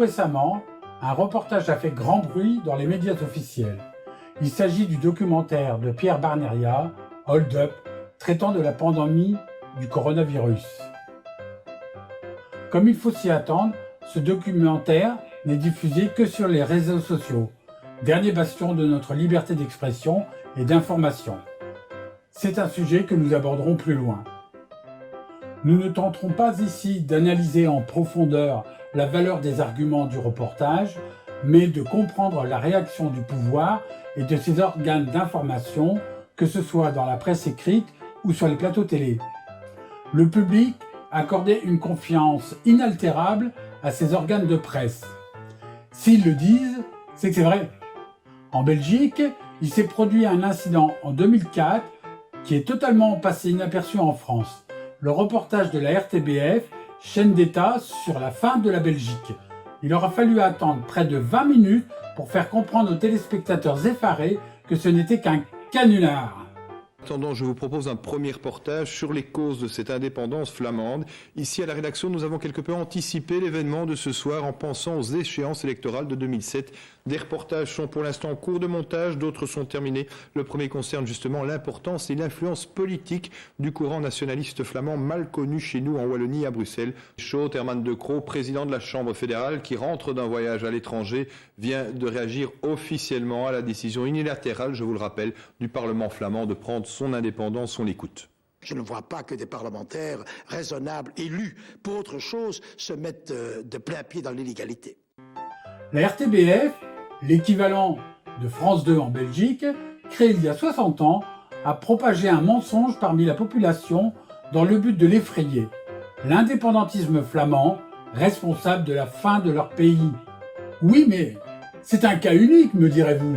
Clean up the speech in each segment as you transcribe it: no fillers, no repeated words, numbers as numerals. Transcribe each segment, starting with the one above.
récemment, un reportage a fait grand bruit dans les médias officiels. Il s'agit du documentaire de Pierre Barneria, Hold Up, traitant de la pandémie du coronavirus. Comme il faut s'y attendre, ce documentaire n'est diffusé que sur les réseaux sociaux, dernier bastion de notre liberté d'expression et d'information. C'est un sujet que nous aborderons plus loin. Nous ne tenterons pas ici d'analyser en profondeur la valeur des arguments du reportage, mais de comprendre la réaction du pouvoir et de ses organes d'information, que ce soit dans la presse écrite ou sur les plateaux télé. Le public accordait une confiance inaltérable à ces organes de presse. S'ils le disent, c'est que c'est vrai. En Belgique, il s'est produit un incident en 2004 qui est totalement passé inaperçu en France. Le reportage de la RTBF, chaîne d'État, sur la fin de la Belgique. Il aura fallu attendre près de 20 minutes pour faire comprendre aux téléspectateurs effarés que ce n'était qu'un canular. En attendant, je vous propose un premier reportage sur les causes de cette indépendance flamande. Ici, à la rédaction, nous avons quelque peu anticipé l'événement de ce soir en pensant aux échéances électorales de 2007. Des reportages sont pour l'instant en cours de montage, d'autres sont terminés. Le premier concerne justement l'importance et l'influence politique du courant nationaliste flamand mal connu chez nous en Wallonie à Bruxelles. Schout Herman de Croo, président de la Chambre fédérale, qui rentre d'un voyage à l'étranger, vient de réagir officiellement à la décision unilatérale, je vous le rappelle, du Parlement flamand de prendre son indépendance. On l'écoute. Je ne vois pas que des parlementaires raisonnables, élus pour autre chose, se mettent de plein pied dans l'illégalité. La RTBF, l'équivalent de France 2 en Belgique, créée il y a 60 ans, a propagé un mensonge parmi la population dans le but de l'effrayer. L'indépendantisme flamand, responsable de la fin de leur pays. Oui, mais c'est un cas unique, me direz-vous.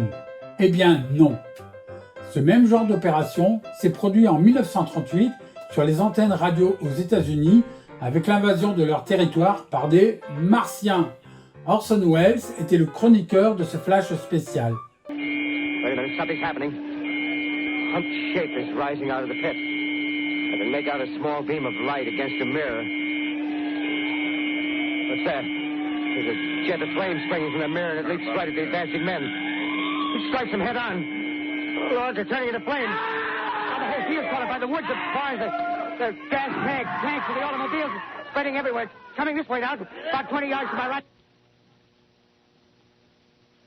Eh bien non. Ce même genre d'opération s'est produit en 1938 sur les antennes radio aux États-Unis avec l'invasion de leur territoire par des Martiens. Orson Welles était le chroniqueur de ce flash spécial. Wait a minute, something's happening. Humped shape is rising out of the pit. I can make out a small beam of light against a mirror. What's that? There's a jet of flame springing from the mirror and it leaps right at the advancing men. It strikes them head on. Oh, Lord, they're turning into flames. Now the whole field's caught up by the woods, the barns, the gas tanks of the automobiles spreading everywhere. It's coming this way now, about 20 yards to my right.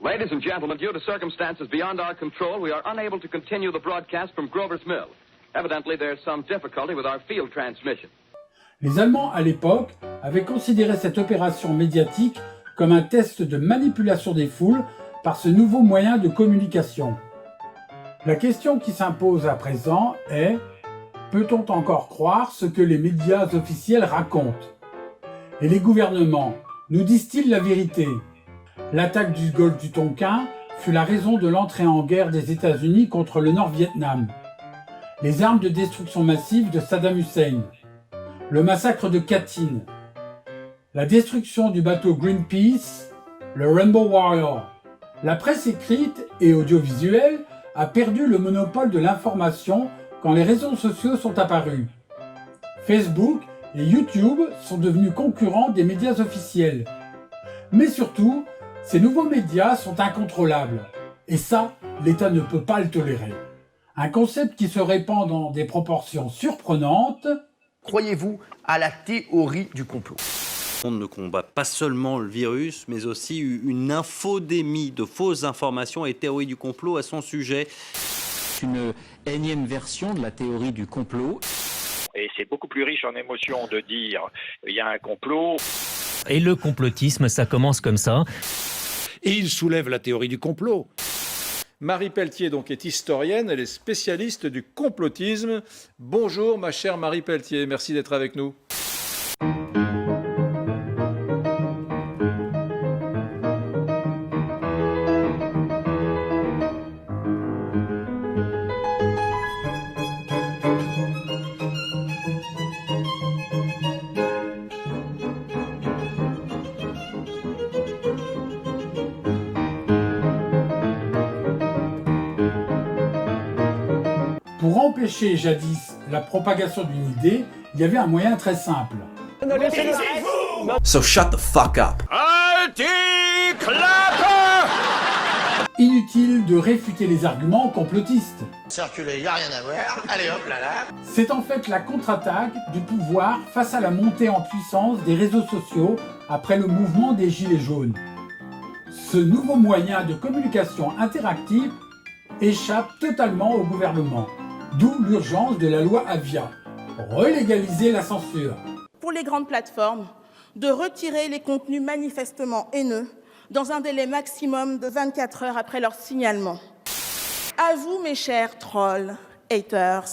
Ladies and gentlemen, due to circumstances beyond our control, we are unable to continue the broadcast from Grover's Mill. Evidently, there's some difficulty with our field transmission. Les Allemands, à l'époque, avaient considéré cette opération médiatique comme un test de manipulation des foules par ce nouveau moyen de communication. La question qui s'impose à présent est: peut-on encore croire ce que les médias officiels racontent? Et les gouvernements nous disent-ils la vérité? L'attaque du golfe du Tonkin fut la raison de l'entrée en guerre des États-Unis contre le Nord-Vietnam. Les armes de destruction massive de Saddam Hussein. Le massacre de Katyn. La destruction du bateau Greenpeace. Le Rainbow Warrior. La presse écrite et audiovisuelle a perdu le monopole de l'information quand les réseaux sociaux sont apparus. Facebook et YouTube sont devenus concurrents des médias officiels. Mais surtout, ces nouveaux médias sont incontrôlables. Et ça, l'État ne peut pas le tolérer. Un concept qui se répand dans des proportions surprenantes. Croyez-vous à la théorie du complot? On ne combat pas seulement le virus, mais aussi une infodémie de fausses informations et théories du complot à son sujet. Une énième version de la théorie du complot. Et c'est beaucoup plus riche en émotions de dire il y a un complot. Et le complotisme, ça commence comme ça. Et il soulève la théorie du complot. Marie Pelletier donc est historienne, elle est spécialiste du complotisme. Bonjour ma chère Marie Pelletier, merci d'être avec nous. Pour empêcher jadis la propagation d'une idée, il y avait un moyen très simple. Taisez-vous! So shut the fuck up. Inutile de réfuter les arguments complotistes. Circuler, y a rien à voir. Allez hop là là. C'est en fait la contre-attaque du pouvoir face à la montée en puissance des réseaux sociaux après le mouvement des Gilets jaunes. Ce nouveau moyen de communication interactive échappe totalement au gouvernement, d'où l'urgence de la loi Avia. Relégaliser la censure. Pour les grandes plateformes, de retirer les contenus manifestement haineux dans un délai maximum de 24 heures après leur signalement. À vous, mes chers trolls, haters,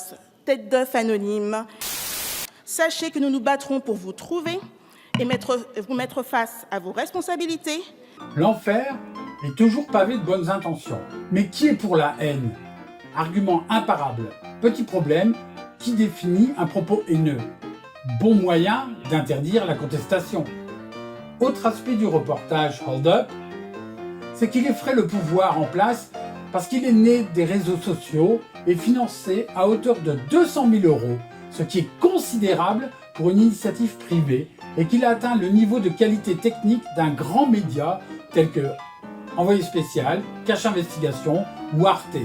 têtes d'œufs anonymes, sachez que nous nous battrons pour vous trouver et vous mettre face à vos responsabilités. L'enfer est toujours pavé de bonnes intentions. Mais qui est pour la haine? Argument imparable. Petit problème, qui définit un propos haineux? Bon moyen d'interdire la contestation. Autre aspect du reportage Hold Up, c'est qu'il effraie le pouvoir en place parce qu'il est né des réseaux sociaux et financé à hauteur de 200 000 €, ce qui est considérable pour une initiative privée, et qu'il a atteint le niveau de qualité technique d'un grand média tel que Envoyé spécial, Cache Investigation ou Arte,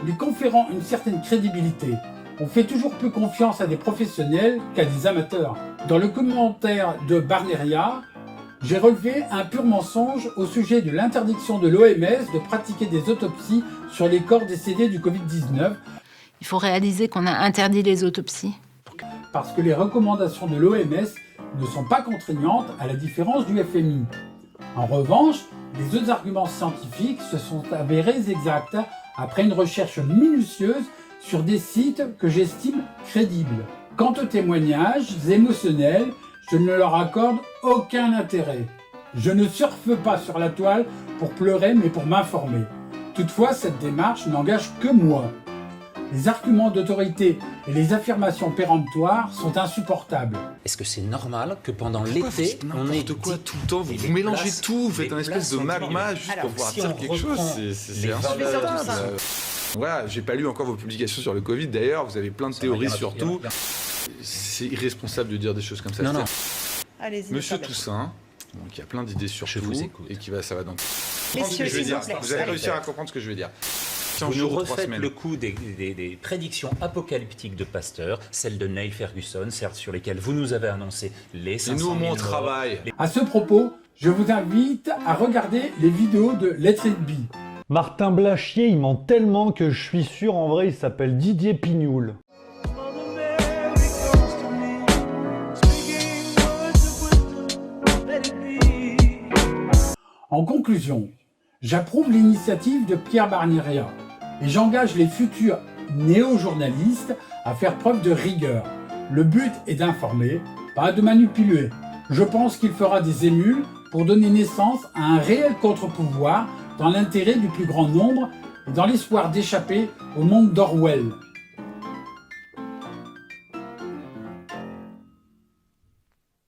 lui conférant une certaine crédibilité. On fait toujours plus confiance à des professionnels qu'à des amateurs. Dans le commentaire de Barneria, j'ai relevé un pur mensonge au sujet de l'interdiction de l'OMS de pratiquer des autopsies sur les corps décédés du Covid-19. Il faut réaliser qu'on a interdit les autopsies. Parce que les recommandations de l'OMS ne sont pas contraignantes à la différence du FMI. En revanche, les autres arguments scientifiques se sont avérés exacts après une recherche minutieuse sur des sites que j'estime crédibles. Quant aux témoignages émotionnels, je ne leur accorde aucun intérêt. Je ne surfe pas sur la toile pour pleurer, mais pour m'informer. Toutefois, cette démarche n'engage que moi. Les arguments d'autorité et les affirmations péremptoires sont insupportables. Est-ce que c'est normal que pendant l'été, on ait quoi tout le temps, vous mélangez tout, vous faites un espèce de magma juste pour pouvoir dire quelque chose, c'est insupportable. Voilà, j'ai pas lu encore vos publications sur le Covid, d'ailleurs, vous avez plein de théories sur tout. C'est irresponsable de dire des choses comme ça. Non. Allez-y. Monsieur Toussaint, donc il y a plein d'idées sur tout, et ça va donc... Messieurs, Vous allez réussir à comprendre ce que je vais dire. Vous nous refaites le coup des prédictions apocalyptiques de Pasteur, celles de Neil Ferguson, certes sur lesquelles vous nous avez annoncé les 500 000 morts. Travail. À ce propos, je vous invite à regarder les vidéos de Let It Be. Martin Blachier, il ment tellement que je suis sûr en vrai il s'appelle Didier Pignoul. En conclusion, j'approuve l'initiative de Pierre Barneria et j'engage les futurs néo-journalistes à faire preuve de rigueur. Le but est d'informer, pas de manipuler. Je pense qu'il fera des émules pour donner naissance à un réel contre-pouvoir dans l'intérêt du plus grand nombre et dans l'espoir d'échapper au monde d'Orwell.